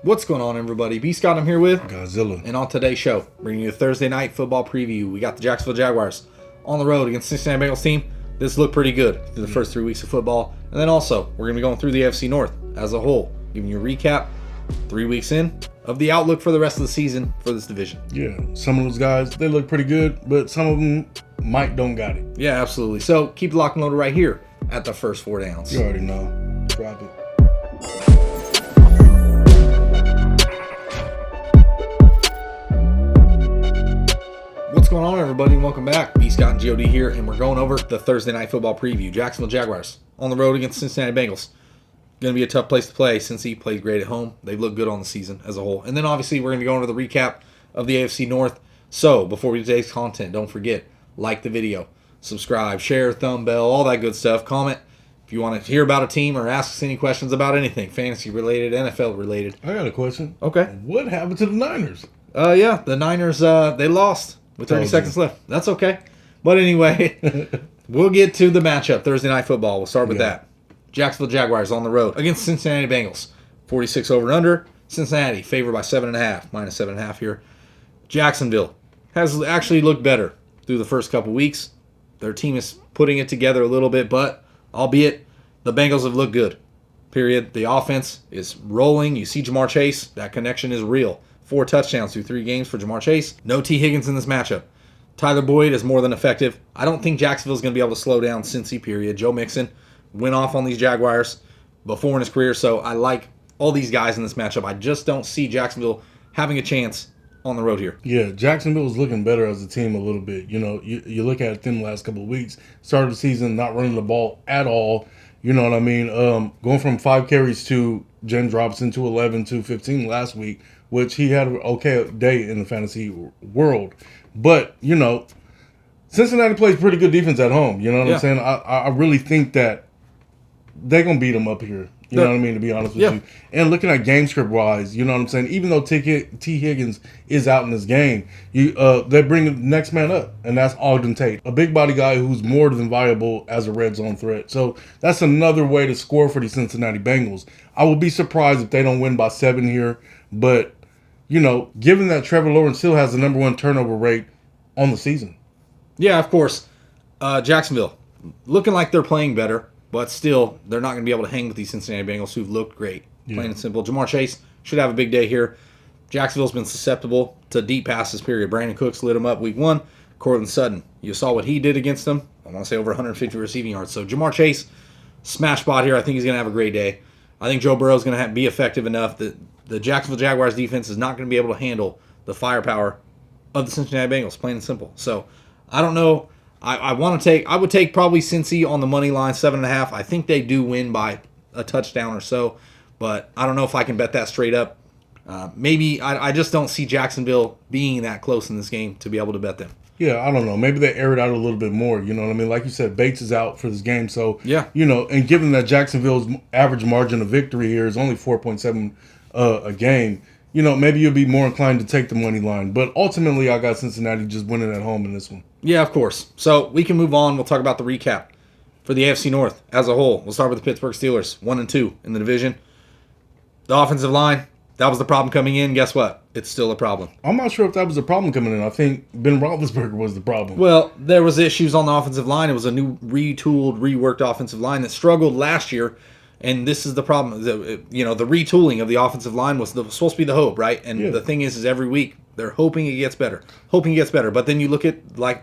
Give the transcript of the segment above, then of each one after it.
What's going on, everybody? B. Scott, I'm here with Godzilla. And on today's show, bringing you a Thursday night football preview. We got the Jacksonville Jaguars on the road against the Cincinnati Bengals team. This looked pretty good through the first 3 weeks of football. And then also, we're going to be going through the AFC North as a whole, giving you a recap 3 weeks in of the outlook for the rest of the season for this division. Yeah, some of those guys, they look pretty good, but some of them don't got it. Yeah, absolutely. So keep it locked and loaded right here at the first 4 downs. You already know. Drop it. What's going on, everybody, and welcome back. B. Scott and GOD here, and we're going over the Thursday night football preview. Jacksonville Jaguars on the road against Cincinnati Bengals. Going to be a tough place to play since he played great at home. They've looked good on the season as a whole. And then obviously we're going to go over the recap of the AFC North. So before we do today's content, don't forget, like the video, subscribe, share, thumb bell, all that good stuff. Comment if you want to hear about a team or ask us any questions about anything, fantasy related, NFL related. I got a question. Okay. What happened to the Niners? Yeah, the Niners, they lost with 30 seconds left. That's okay. But anyway, we'll get to the matchup, Thursday Night Football. We'll start with that. Jacksonville Jaguars on the road against Cincinnati Bengals. 46 over and under. Cincinnati favored by 7.5, minus 7.5 here. Jacksonville has actually looked better through the first couple weeks. Their team is putting it together a little bit, but albeit the Bengals have looked good. Period. The offense is rolling. You see Jamar Chase. That connection is real. 4 touchdowns through 3 games for Jamar Chase. No T. Higgins in this matchup. Tyler Boyd is more than effective. I don't think Jacksonville's going to be able to slow down Cincy, period. Joe Mixon went off on these Jaguars before in his career, so I like all these guys in this matchup. I just don't see Jacksonville having a chance on the road here. Yeah, Jacksonville is looking better as a team a little bit. You know, you look at them the last couple of weeks, started the season not running the ball at all. You know what I mean? Going from 5 carries to Jen Robinson to 11 to 15 last week, which he had an okay day in the fantasy world. But, you know, Cincinnati plays pretty good defense at home. You know what I'm saying? I really think that they're going to beat them up here. You know what I mean, to be honest with you. And looking at game script wise, you know what I'm saying? Even though T. Higgins is out in this game, they bring the next man up, and that's Ogden Tate, a big body guy who's more than viable as a red zone threat. So that's another way to score for the Cincinnati Bengals. I would be surprised if they don't win by 7 here, but, you know, given that Trevor Lawrence still has the number 1 turnover rate on the season. Yeah, of course. Jacksonville, looking like they're playing better. But still, they're not going to be able to hang with these Cincinnati Bengals who've looked great. Plain and simple. Jamar Chase should have a big day here. Jacksonville's been susceptible to deep passes, period. Brandon Cooks lit him up week 1. Cortland Sutton, you saw what he did against them. I want to say over 150 receiving yards. So Jamar Chase, smash spot here. I think he's going to have a great day. I think Joe Burrow's going to be effective enough that the Jacksonville Jaguars defense is not going to be able to handle the firepower of the Cincinnati Bengals, plain and simple. So I don't know. I would take probably Cincy on the money line, 7.5. I think they do win by a touchdown or so, but I don't know if I can bet that straight up. Maybe I just don't see Jacksonville being that close in this game to be able to bet them. Yeah, I don't know. Maybe they air it out a little bit more. You know what I mean? Like you said, Bates is out for this game. So, you know, and given that Jacksonville's average margin of victory here is only 4.7 a game, you know, maybe you'll be more inclined to take the money line. But ultimately, I got Cincinnati just winning at home in this one. Yeah, of course. So we can move on. We'll talk about the recap for the AFC North as a whole. We'll start with the Pittsburgh Steelers, 1-2 in the division. The offensive line, that was the problem coming in. Guess what? It's still a problem. I'm not sure if that was a problem coming in. I think Ben Roethlisberger was the problem. Well, there was issues on the offensive line. It was a new retooled, reworked offensive line that struggled last year. And this is the problem. The retooling of the offensive line was supposed to be the hope, right? And the thing is every week they're hoping it gets better. But then you look at,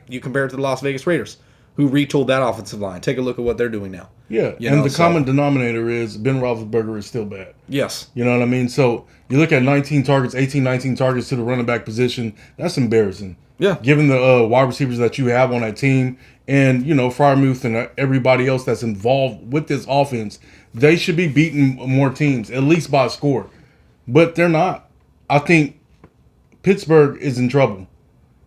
you compare it to the Las Vegas Raiders, who retooled that offensive line. Take a look at what they're doing now. Yeah, the common denominator is Ben Roethlisberger is still bad. Yes. You know what I mean? So you look at 19 targets to the running back position. That's embarrassing. Yeah. Given the wide receivers that you have on that team and, you know, Freiermuth and everybody else that's involved with this offense, they should be beating more teams, at least by a score. But they're not. I think Pittsburgh is in trouble.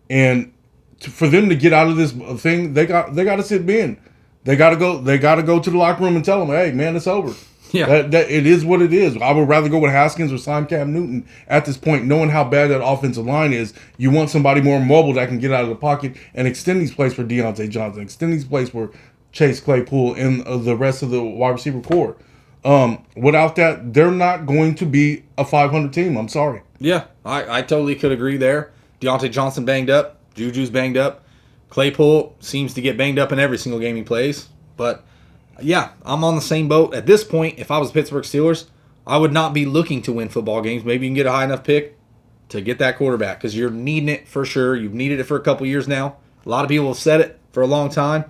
And for them to get out of this thing, they got to sit Ben. They got to go to the locker room and tell them, hey, man, it's over. Yeah. That it is what it is. I would rather go with Haskins or sign Cam Newton at this point, knowing how bad that offensive line is. You want somebody more mobile that can get out of the pocket and extend these plays for Deontay Johnson, extend these plays for Chase Claypool and the rest of the wide receiver core. Without that, they're not going to be a 500 team. I'm sorry. Yeah, I totally could agree there. Deontay Johnson banged up. Juju's banged up. Claypool seems to get banged up in every single game he plays. But, yeah, I'm on the same boat. At this point, if I was Pittsburgh Steelers, I would not be looking to win football games. Maybe you can get a high enough pick to get that quarterback because you're needing it for sure. You've needed it for a couple years now. A lot of people have said it for a long time.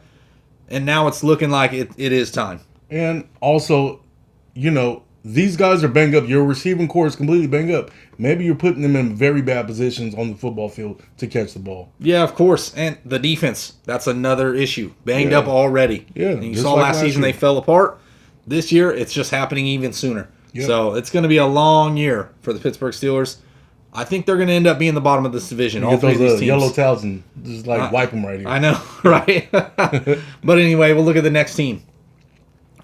And now it's looking like it is time. And also, these guys are banged up. Your receiving core is completely banged up. Maybe you're putting them in very bad positions on the football field to catch the ball. Yeah, of course. And the defense, that's another issue. Banged up already. Yeah. And you saw last season they fell apart. This year, it's just happening even sooner. Yep. So it's going to be a long year for the Pittsburgh Steelers. I think they're going to end up being the bottom of this division. All three of these teams. Yellow towels and just wipe them right here. I know, right? But anyway, we'll look at the next team.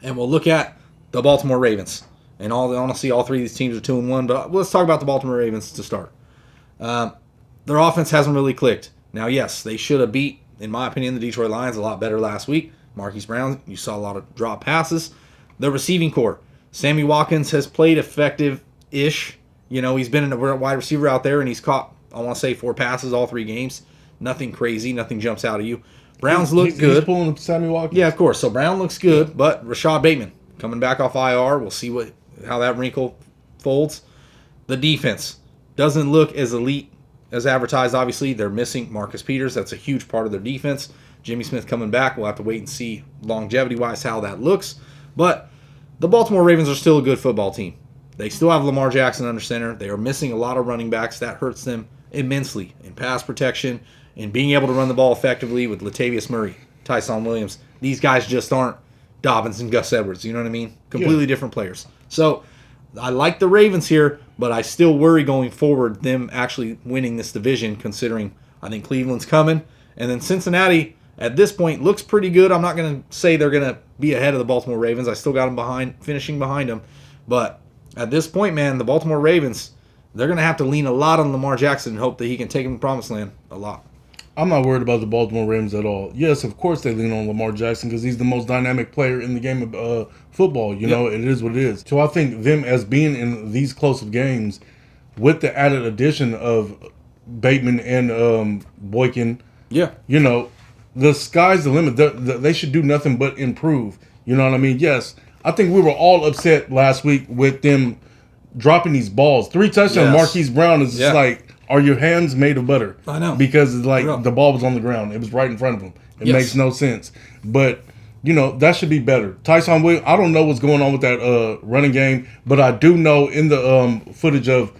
And we'll look at the Baltimore Ravens. And honestly, all three of these teams are 2-1. But let's talk about the Baltimore Ravens to start. Their offense hasn't really clicked. Now, yes, they should have beat, in my opinion, the Detroit Lions a lot better last week. Marquise Brown, you saw a lot of drop passes. The receiving core. Sammy Watkins has played effective-ish. He's been a wide receiver out there, and he's caught, I want to say, 4 passes all 3 games. Nothing crazy. Nothing jumps out at you. Brown's looked good. He's pulling up Sammy Watkins? Yeah, of course. So Brown looks good, but Rashad Bateman coming back off IR. We'll see how that wrinkle folds. The defense doesn't look as elite as advertised, obviously. They're missing Marcus Peters. That's a huge part of their defense. Jimmy Smith coming back. We'll have to wait and see longevity-wise how that looks. But the Baltimore Ravens are still a good football team. They still have Lamar Jackson under center. They are missing a lot of running backs. That hurts them immensely in pass protection and being able to run the ball effectively with Latavius Murray, Tyson Williams. These guys just aren't Dobbins and Gus Edwards. You know what I mean? Completely different players. So I like the Ravens here, but I still worry going forward them actually winning this division considering I think Cleveland's coming. And then Cincinnati, at this point, looks pretty good. I'm not going to say they're going to be ahead of the Baltimore Ravens. I still got them finishing behind them. But at this point, man, the Baltimore Ravens, they're going to have to lean a lot on Lamar Jackson and hope that he can take them to the promised land a lot. I'm not worried about the Baltimore Ravens at all. Yes, of course they lean on Lamar Jackson because he's the most dynamic player in the game of football. It is what it is. So I think them as being in these close of games with the added addition of Bateman and Boykin, the sky's the limit. They should do nothing but improve. You know what I mean? Yes, I think we were all upset last week with them dropping these balls. 3 touchdowns. Yes. Marquise Brown is just like, are your hands made of butter? I know. Because it's like the ball was on the ground. It was right in front of him. It makes no sense. But, that should be better. Tyson Williams, I don't know what's going on with that running game, but I do know in the footage of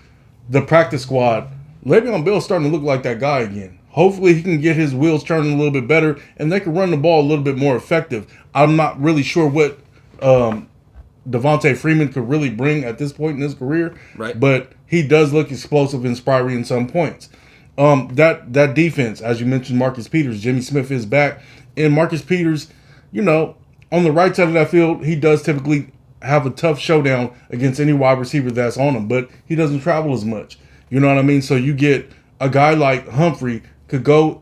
the practice squad, Le'Veon Bell's starting to look like that guy again. Hopefully he can get his wheels turning a little bit better, and they can run the ball a little bit more effective. I'm not really sure what Devontae Freeman could really bring at this point in his career. Right. But he does look explosive and spiry in some points. That defense, as you mentioned, Marcus Peters, Jimmy Smith is back. And Marcus Peters, on the right side of that field, he does typically have a tough showdown against any wide receiver that's on him, but he doesn't travel as much. You know what I mean? So you get a guy like Humphrey could go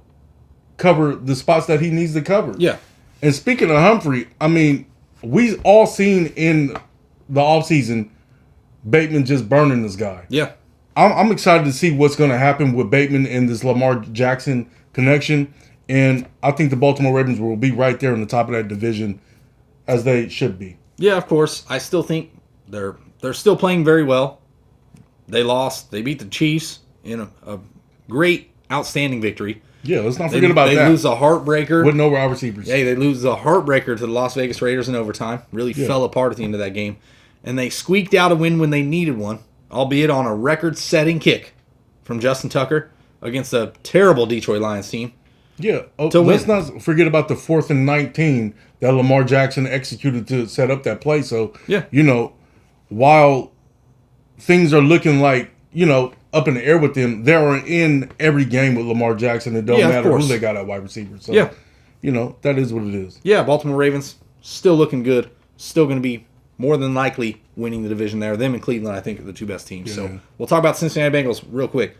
cover the spots that he needs to cover. Yeah. And speaking of Humphrey, I mean, we all seen in the offseason Bateman just burning this guy. Yeah. I'm excited to see what's going to happen with Bateman and this Lamar Jackson connection. And I think the Baltimore Ravens will be right there in the top of that division as they should be. Yeah, of course. I still think they're still playing very well. They lost. They beat the Chiefs in a great, outstanding victory. Yeah, let's not forget about that. They lose a heartbreaker. With no wide receivers. Yeah, they lose a heartbreaker to the Las Vegas Raiders in overtime. Really fell apart at the end of that game. And they squeaked out a win when they needed one, albeit on a record-setting kick from Justin Tucker against a terrible Detroit Lions team. Yeah, let's not forget about the 4th and 19 that Lamar Jackson executed to set up that play. So, while things are looking like, up in the air with them, they are in every game with Lamar Jackson. It don't matter who they got at wide receiver. So, that is what it is. Yeah, Baltimore Ravens still looking good. Still going to be more than likely winning the division there. Them and Cleveland, I think, are the 2 best teams. Yeah. So we'll talk about Cincinnati Bengals real quick.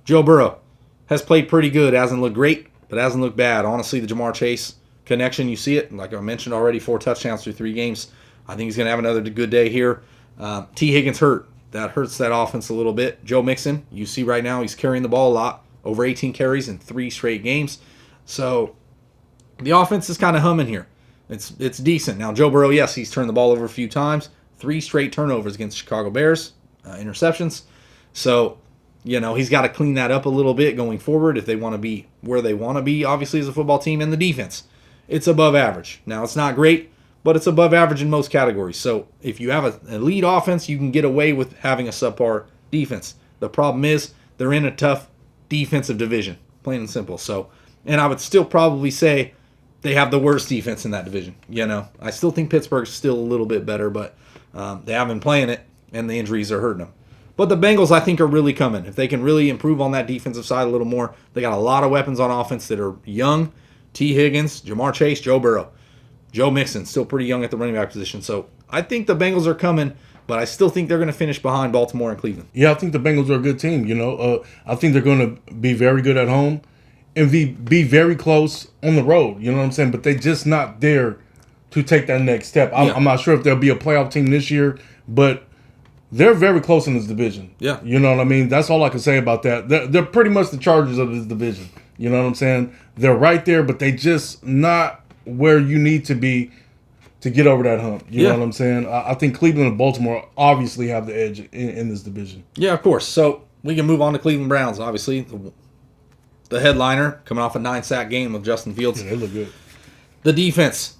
Joe Burrow has played pretty good. Hasn't looked great, but hasn't looked bad. Honestly, the Jamar Chase connection, you see it. Like I mentioned already, 4 touchdowns through 3 games. I think he's going to have another good day here. T. Higgins hurt. That hurts that offense a little bit. Joe Mixon, you see right now, he's carrying the ball a lot. Over 18 carries in 3 straight games. So the offense is kind of humming here. It's decent. Now, Joe Burrow, yes, he's turned the ball over a few times. 3 straight turnovers against Chicago Bears, interceptions. So, he's got to clean that up a little bit going forward if they want to be where they want to be, obviously, as a football team. And the defense, it's above average. Now, it's not great, but it's above average in most categories. So if you have an elite offense, you can get away with having a subpar defense. The problem is they're in a tough defensive division, plain and simple. So, and I would still probably say they have the worst defense in that division. I still think Pittsburgh's still a little bit better, but they haven't been playing it, and the injuries are hurting them. But the Bengals, I think, are really coming. If they can really improve on that defensive side a little more, they got a lot of weapons on offense that are young. T. Higgins, Jamar Chase, Joe Burrow. Joe Mixon, still pretty young at the running back position. So I think the Bengals are coming, but I still think they're going to finish behind Baltimore and Cleveland. Yeah, I think the Bengals are a good team. I think they're going to be very good at home and be very close on the road. You know what I'm saying? But they're just not there to take that next step. I'm not sure if they'll be a playoff team this year, but they're very close in this division. Yeah. You know what I mean? That's all I can say about that. They're pretty much the Chargers of this division. You know what I'm saying? They're right there, but they just not where you need to be to get over that hump. You know what I'm saying? I think Cleveland and Baltimore obviously have the edge in this division. Yeah, of course. So we can move on to Cleveland Browns, obviously. The headliner, coming off a 9-sack game of Justin Fields. Yeah, they look good. The defense,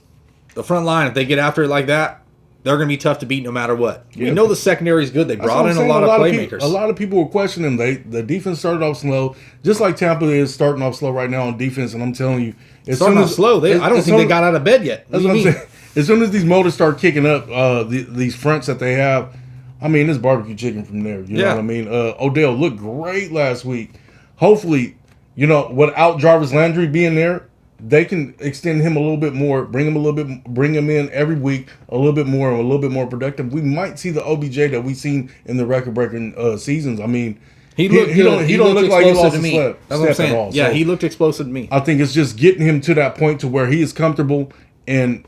the front line, if they get after it like that, they're going to be tough to beat no matter what. Yeah. We know the secondary is good. They brought in a lot of playmakers. A lot of people were questioning the defense started off slow, just like Tampa is starting off slow right now on defense. And I'm telling you, I don't think they got out of bed yet. That's what I'm saying. As soon as these motors start kicking up, these fronts that they have, I mean, it's barbecue chicken from there. You know what I mean? Odell looked great last week. Hopefully, without Jarvis Landry being there, they can extend him a little bit more, bring him in every week a little bit more productive. We might see the OBJ that we've seen in the record-breaking seasons. I mean, he don't look like he lost his step at all. Yeah, he looked explosive to me. I think it's just getting him to that point to where he is comfortable, and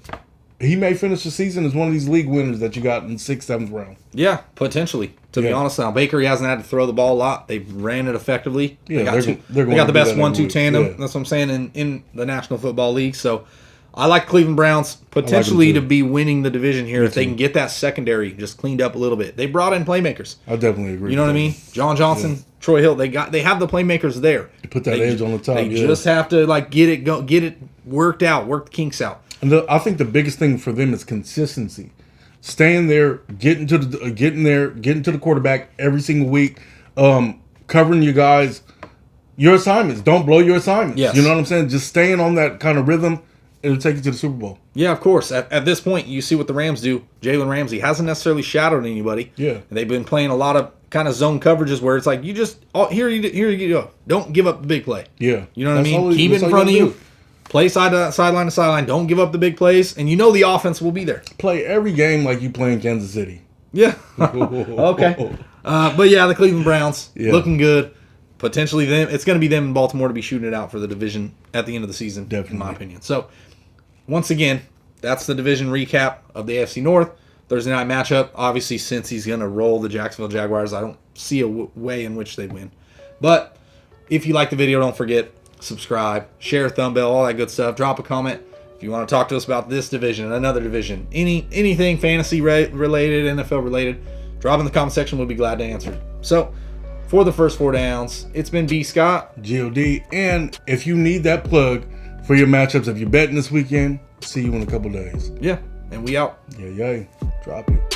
he may finish the season as one of these league winners that you got in 6th, 7th round. Yeah, potentially. To be honest, now Baker, he hasn't had to throw the ball a lot. They ran it effectively. Yeah, they got the best 1-2 tandem. Yeah. That's what I'm saying in the National Football League. So I like Cleveland Browns potentially to be winning the division here if they can get that secondary just cleaned up a little bit. They brought in playmakers. I definitely agree. You know what I mean? John Johnson, Troy Hill. They have the playmakers there. You put that edge on the top. They just have to get it worked out, work the kinks out. And I think the biggest thing for them is consistency. Staying there, getting to the quarterback every single week, covering you guys, your assignments. Don't blow your assignments. Yes. You know what I'm saying? Just staying on that kind of rhythm, it'll take you to the Super Bowl. Yeah, of course. At this point, you see what the Rams do. Jalen Ramsey hasn't necessarily shadowed anybody. Yeah. And they've been playing a lot of kind of zone coverages where it's like you just here you go. Don't give up the big play. Yeah. You know what I mean? Keep it in front of you. Play sideline to sideline. Don't give up the big plays, and the offense will be there. Play every game like you play in Kansas City. Yeah. Okay. But yeah, the Cleveland Browns looking good. Potentially them. It's going to be them in Baltimore to be shooting it out for the division at the end of the season, definitely, in my opinion. So, once again, that's the division recap of the AFC North. Thursday night matchup. Obviously, since he's going to roll the Jacksonville Jaguars, I don't see a way in which they win. But if you like the video, don't forget, subscribe, share, thumb bell, all that good stuff. Drop a comment if you want to talk to us about this division, another division, anything fantasy related, NFL related. Drop in the comment section. We'll be glad to answer. So, for the first 4 downs, it's been B. Scott, GOD, and if you need that plug for your matchups, if you're betting this weekend, see you in a couple days. Yeah, and we out. Yeah, drop it.